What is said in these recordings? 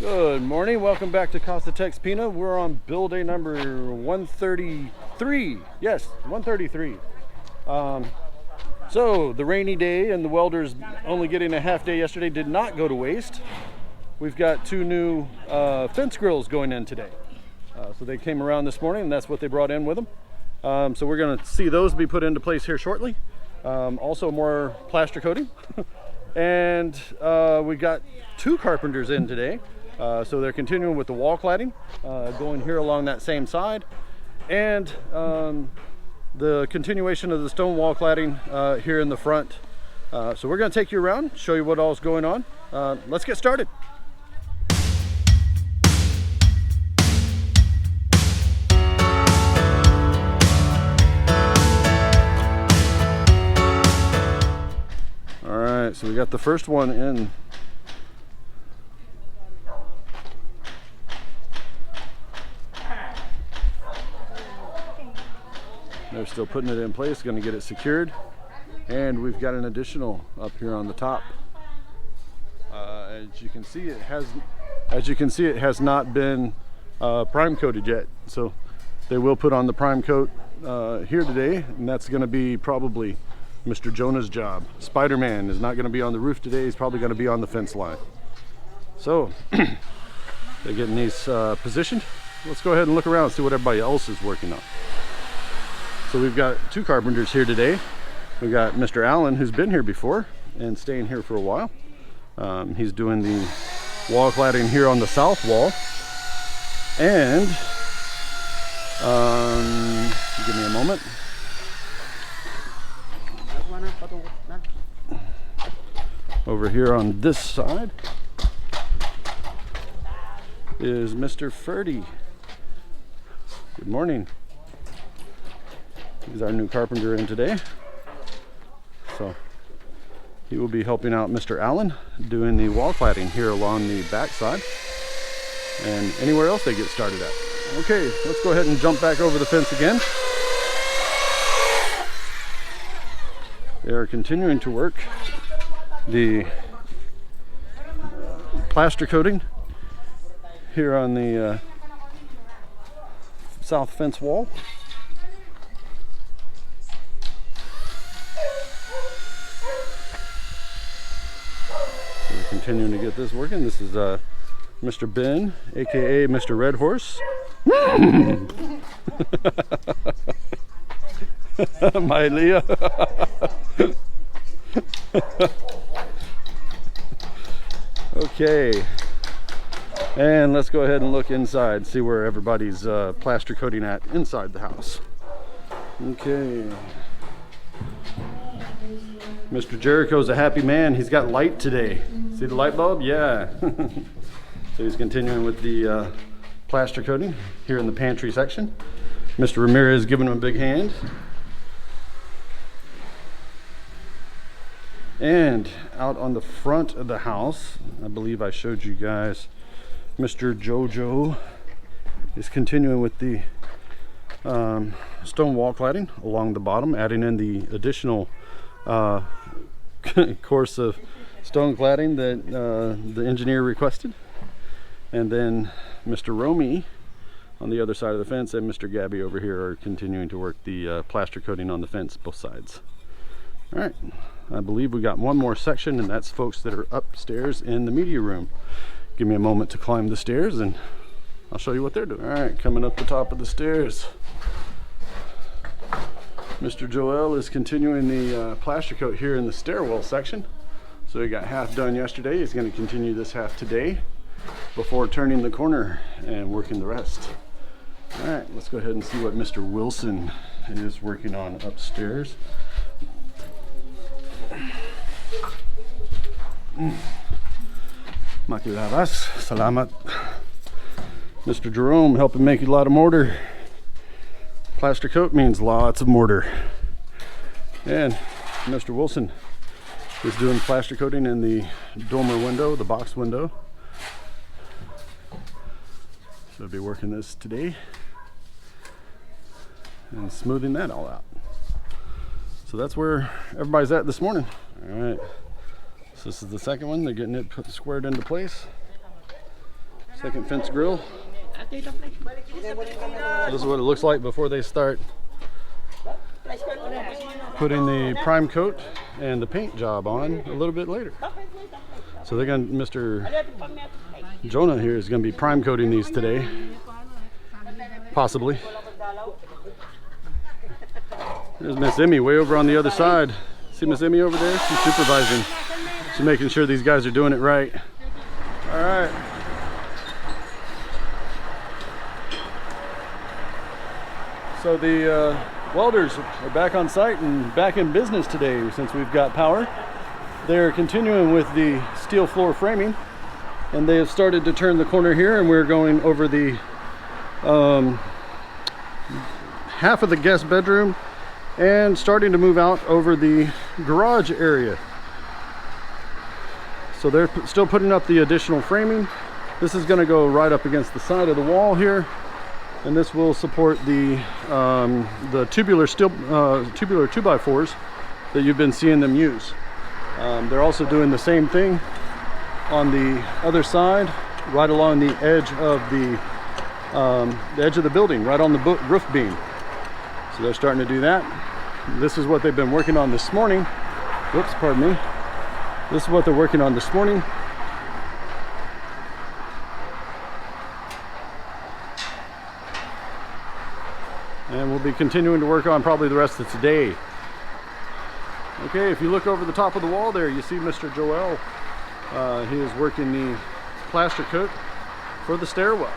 Good morning, welcome back to Casa.texpina. We're on build day number 133. Yes, 133. So the rainy day and the welders only getting a half day yesterday did not go to waste. We've got two new fence grills going in today. So they came around this morning and that's what they brought in with them. So we're going to see those be put into place here shortly. Also more plaster coating. And we got two carpenters in today. So they're continuing with the wall cladding, going here along that same side, and the continuation of the stone wall cladding here in the front. So we're going to take you around, show you what all's going on. Let's get started. All right, so we got the first one in. They're still putting it in place, going to get it secured, and we've got an additional up here on the top. As you can see, it has not been prime coated yet, so they will put on the prime coat here today, and that's going to be probably Mr. Jonah's job. Spider-Man is not going to be on the roof today. He's probably going to be on the fence line. So they're getting these positioned. Let's go ahead and look around and see what everybody else is working on. So we've got two carpenters here today. We've got Mr. Allen, who's been here before and staying here for a while. He's doing the wall cladding here on the south wall. And give me a moment. Over here on this side is Mr. Ferdy. Good morning. He's our new carpenter in today. So he will be helping out Mr. Allen doing the wall cladding here along the back side and anywhere else they get started at. Okay, let's go ahead and jump back over the fence again. They are continuing to work the plaster coating here on the south fence wall. Continuing to get this working. This is Mr. Ben, aka Mr. Red Horse. My Leah. Okay, and let's go ahead and look inside, see where everybody's plaster coating at inside the house. Okay. Mr. Jericho's a happy man. He's got light today. See the light bulb? Yeah. So he's continuing with the plaster coating here in the pantry section. Mr. Ramirez giving him a big hand. And out on the front of the house, I believe I showed you guys, Mr. Jojo is continuing with the stone wall cladding along the bottom, adding in the additional course of stone cladding that the engineer requested. And then Mr. Romy on the other side of the fence and Mr. Gabby over here are continuing to work the plaster coating on the fence both sides. All right, I believe we got one more section, and that's folks that are upstairs in the media room. Give me a moment to climb the stairs and I'll show you what they're doing. All right, coming up the top of the stairs, Mr. Joel is continuing the plaster coat here in the stairwell section. So he got half done yesterday. He's going to continue this half today before turning the corner and working the rest. All right, let's go ahead and see what Mr. Wilson is working on upstairs. Makilaras, salamat. Mr. Jerome helping make a lot of mortar. Plaster coat means lots of mortar. And Mr. Wilson is doing plaster coating in the dormer window, the box window. So I'll be working this today and smoothing that all out. So that's where everybody's at this morning. All right, so this is the second one. They're getting it squared into place. Second fence grill. This is what it looks like before they start putting the prime coat and the paint job on a little bit later. So they're going to, Mr. Jonah here is going to be prime coating these today, possibly. There's Miss Emie way over on the other side. See Miss Emie over there? She's supervising. She's making sure these guys are doing it right. All right. So the welders are back on site and back in business today since we've got power. They're continuing with the steel floor framing, and they have started to turn the corner here, and we're going over the half of the guest bedroom and starting to move out over the garage area. So they're still putting up the additional framing. This is going to go right up against the side of the wall here, and this will support the tubular 2x4s that you've been seeing them use. They're also doing the same thing on the other side, right along the edge of the building, right on the roof beam. So they're starting to do that. This is what they've been working on this morning. Whoops, pardon me. This is what they're working on this morning. And we'll be continuing to work on probably the rest of today. Okay, if you look over the top of the wall there, you see Mr. Joel. He is working the plaster coat for the stairwell.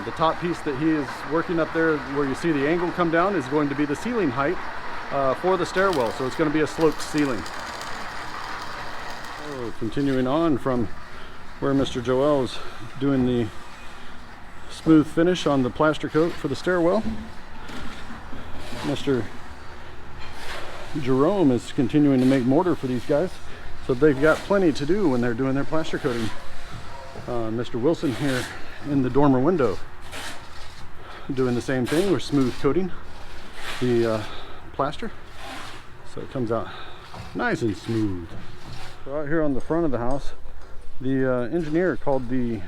The top piece that he is working up there where you see the angle come down is going to be the ceiling height for the stairwell. So it's going to be a sloped ceiling. So continuing on from where Mr. Joel is doing the smooth finish on the plaster coat for the stairwell, Mr. Jerome is continuing to make mortar for these guys. So they've got plenty to do when they're doing their plaster coating. Mr. Wilson here in the dormer window doing the same thing. We're smooth coating the plaster so it comes out nice and smooth. So out here on the front of the house, the engineer called the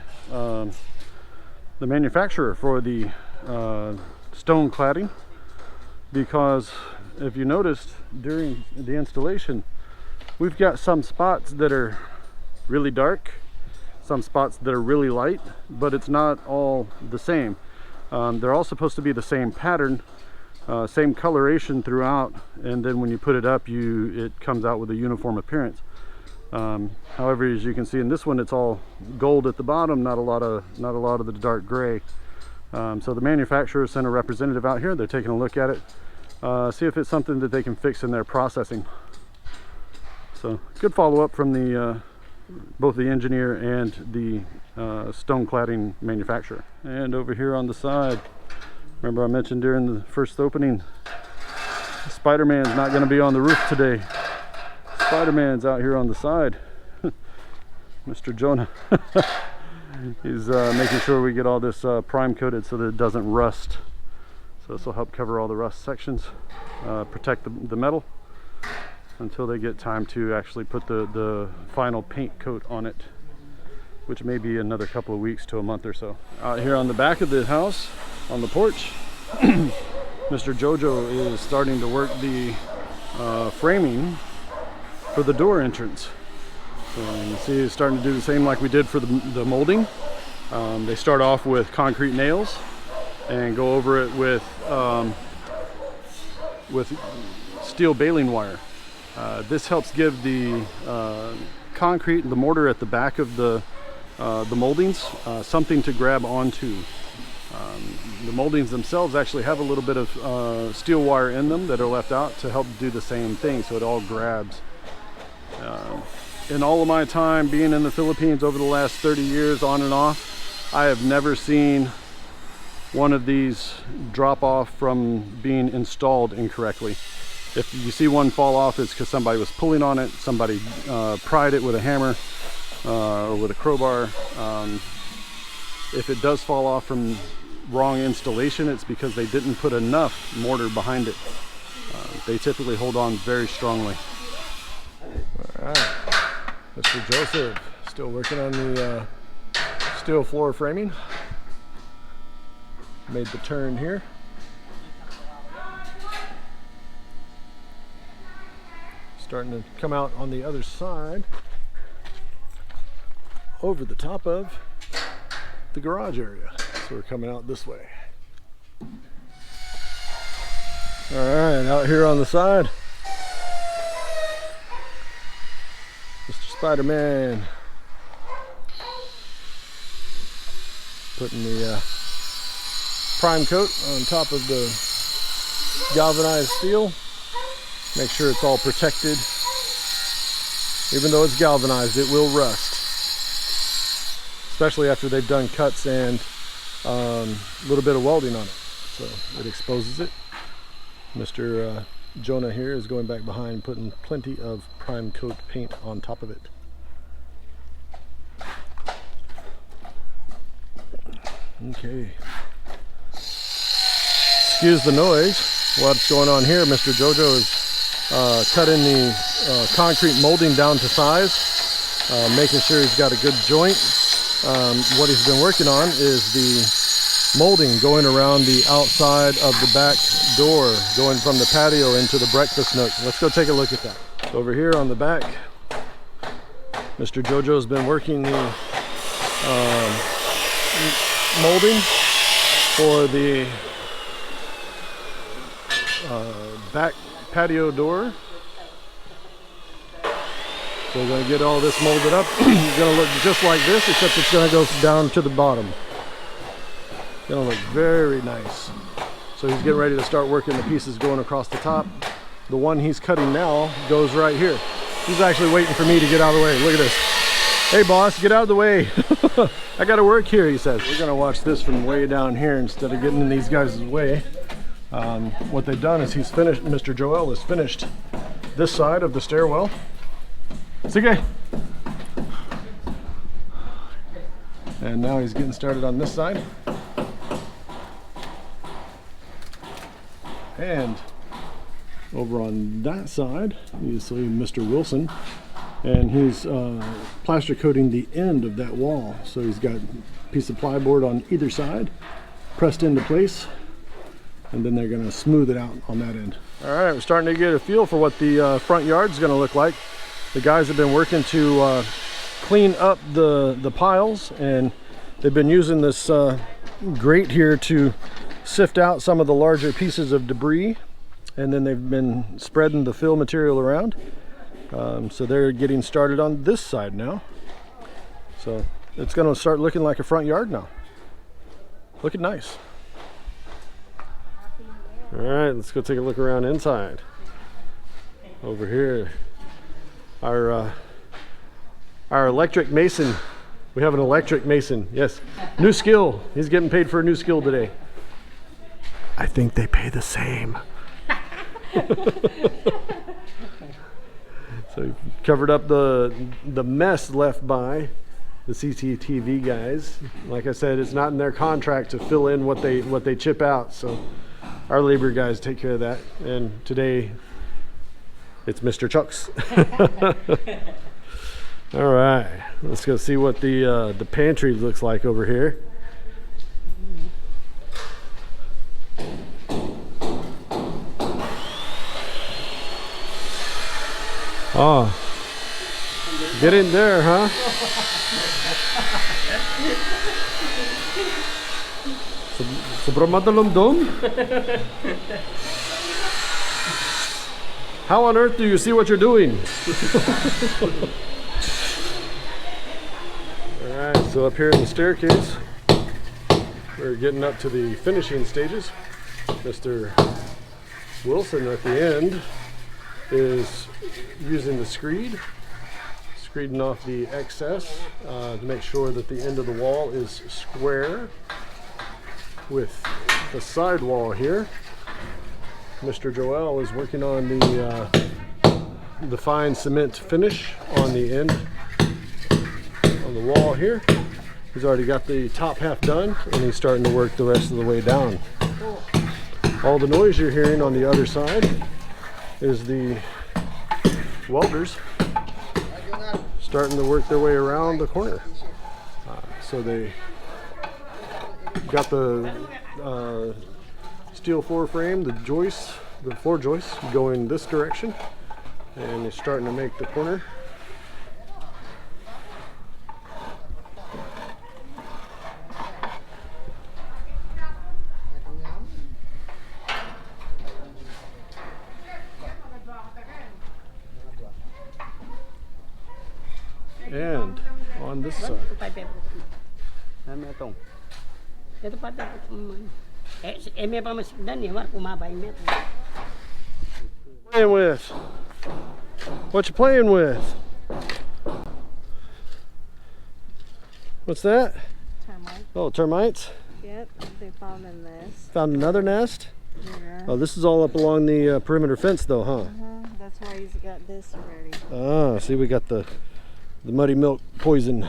manufacturer for the stone cladding, because if you noticed during the installation, we've got some spots that are really dark, some spots that are really light, but it's not all the same. They're all supposed to be the same pattern, same coloration throughout, and then when you put it up, it comes out with a uniform appearance. However, as you can see in this one, it's all gold at the bottom, not a lot of the dark gray. So the manufacturer sent a representative out here. They're taking a look at it, see if it's something that they can fix in their processing. So good follow-up from the both the engineer and the stone cladding manufacturer. And over here on the side, remember I mentioned during the first opening, Spider-Man's not going to be on the roof today. Spider-Man's out here on the side. Mr. Jonah. He's making sure we get all this prime coated so that it doesn't rust. So this will help cover all the rust sections, protect the metal until they get time to actually put the final paint coat on it, which may be another couple of weeks to a month or so. Out here on the back of the house, on the porch, Mr. Jojo is starting to work the framing for the door entrance. So you see he's starting to do the same like we did for the molding. They start off with concrete nails and go over it with steel baling wire. This helps give the concrete and the mortar at the back of the moldings something to grab onto. The moldings themselves actually have a little bit of steel wire in them that are left out to help do the same thing, so it all grabs. In all of my time being in the Philippines over the last 30 years on and off, I have never seen one of these drop off from being installed incorrectly. If you see one fall off, it's because somebody was pulling on it, somebody pried it with a hammer or with a crowbar. If it does fall off from wrong installation, it's because they didn't put enough mortar behind it. They typically hold on very strongly. All right, Mr. Joseph still working on the steel floor framing. Made the turn here. Starting to come out on the other side over the top of the garage area. So we're coming out this way. Alright, out here on the side, Mr. Spider-Man putting the prime coat on top of the galvanized steel. Make sure it's all protected. Even though it's galvanized, it will rust, especially after they've done cuts and a little bit of welding on it. So it exposes it. Mr. Jonah here is going back behind, putting plenty of prime coat paint on top of it. Okay. Excuse the noise. What's going on here? Mr. Jojo is cutting the concrete molding down to size, making sure he's got a good joint. What he's been working on is the molding going around the outside of the back door, going from the patio into the breakfast nook. Let's go take a look at that. So over here on the back, Mr. Jojo's been working the molding for the back patio door. So we're going to get all this molded up. It's going to look just like this, except it's going to go down to the bottom. Gonna look very nice. So he's getting ready to start working the pieces going across the top. The one he's cutting now goes right here. He's actually waiting for me to get out of the way. Look at this. Hey boss, get out of the way. I gotta work here, he says. We're gonna watch this from way down here instead of getting in these guys' way. What they've done is he's finished, Mr. Joel has finished this side of the stairwell. Sige. And now he's getting started on this side. And over on that side, you see Mr. Wilson, and he's plaster coating the end of that wall. So he's got a piece of plyboard on either side, pressed into place, and then they're going to smooth it out on that end. All right, we're starting to get a feel for what the front yard is going to look like. The guys have been working to clean up the piles, and they've been using this grate here to sift out some of the larger pieces of debris, and then they've been spreading the fill material around. So they're getting started on this side now. So it's going to start looking like a front yard now. Looking nice. All right, let's go take a look around inside. Over here, our electric mason. We have an electric mason, yes. New skill. He's getting paid for a new skill today. I think they pay the same. So he covered up the mess left by the CCTV guys. Like I said, it's not in their contract to fill in what they chip out. So our labor guys take care of that. And today it's Mr. Chuck's. All right, let's go see what the pantry looks like over here. Oh, get in there, huh? Sobrang madalumdum. How on earth do you see what you're doing? Alright, so up here in the staircase, we're getting up to the finishing stages. Mr. Wilson at the end is using the screeding off the excess to make sure that the end of the wall is square with the side wall here. Mr. Joel is working on the fine cement finish on the end on the wall here. He's already got the top half done, and he's starting to work the rest of the way down. All the noise you're hearing on the other side is the welders starting to work their way around the corner. So they got the steel floor frame, the joists, the floor joists going this direction, and they're starting to make the corner. And on this side, playing with? What you playing with? What's that? Termites. Oh, termites? Yep, they found a nest. Found another nest? Yeah. Oh, this is all up along the perimeter fence though, huh? That's why he's got this ready. Ah, see, we got the muddy milk poison.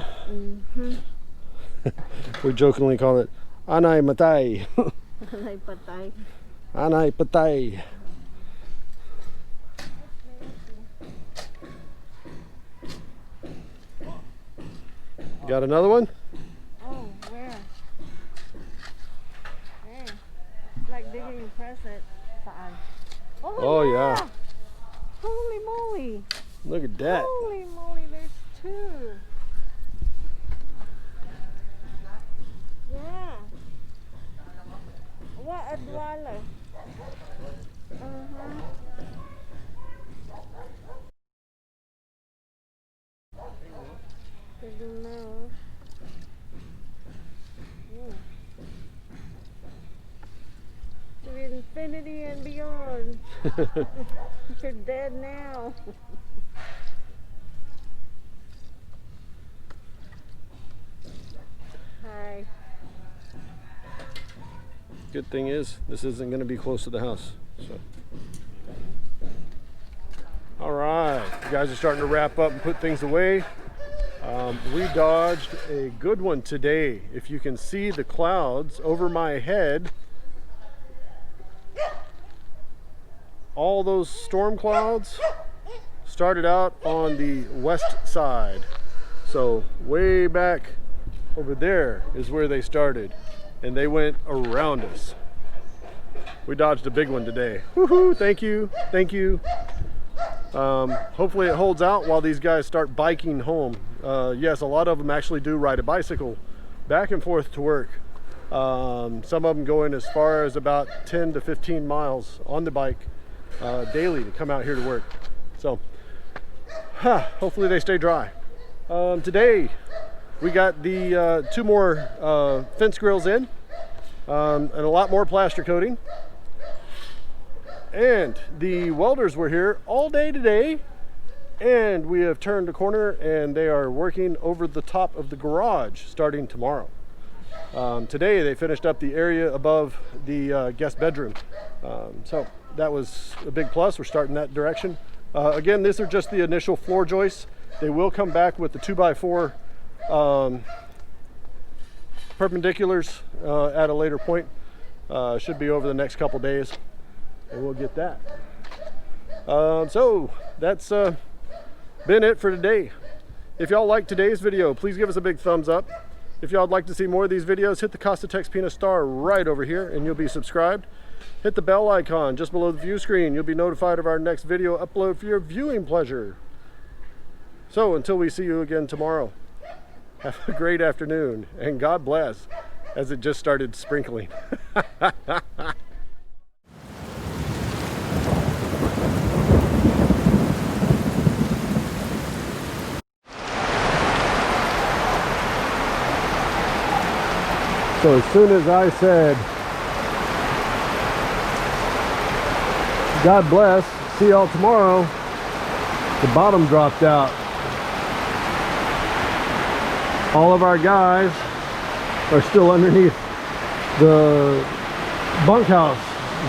We jokingly call it anay matay. Anay patay. Anay patay. Got another one? Oh, where? Hey, it's like digging a present. Saan? Oh yeah. Holy moly. Look at that. Holy moly, there's two. Yeah. What a dweller. I don't know. To infinity and beyond. You're dead now. Hi. Good thing is, this isn't going to be close to the house. So. All right, you guys are starting to wrap up and put things away. We dodged a good one today. If you can see the clouds over my head, all those storm clouds started out on the west side. So way back over there is where they started, and they went around us. We dodged a big one today. Woohoo! Thank you, thank you. Hopefully it holds out while these guys start biking home. Yes, a lot of them actually do ride a bicycle back and forth to work. Some of them going as far as about 10 to 15 miles on the bike daily to come out here to work. So hopefully they stay dry. Today we got the two more fence grills in and a lot more plaster coating. And the welders were here all day today, and we have turned a corner and they are working over the top of the garage starting tomorrow. Today they finished up the area above the guest bedroom. So that was a big plus. We're starting that direction. Again, these are just the initial floor joists. They will come back with the 2x4 perpendiculars at a later point. Should be over the next couple days. And we'll get that. So that's been it for today. If y'all liked today's video, please give us a big thumbs up. If y'all would like to see more of these videos, hit the casa.texpina star right over here and you'll be subscribed. Hit the bell icon just below the view screen. You'll be notified of our next video upload for your viewing pleasure. So until we see you again tomorrow, have a great afternoon and God bless, as it just started sprinkling. So as soon as I said, God bless, see y'all tomorrow, the bottom dropped out. All of our guys are still underneath the bunkhouse,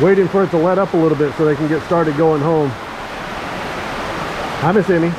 waiting for it to let up a little bit so they can get started going home. Hi, Miss Emie.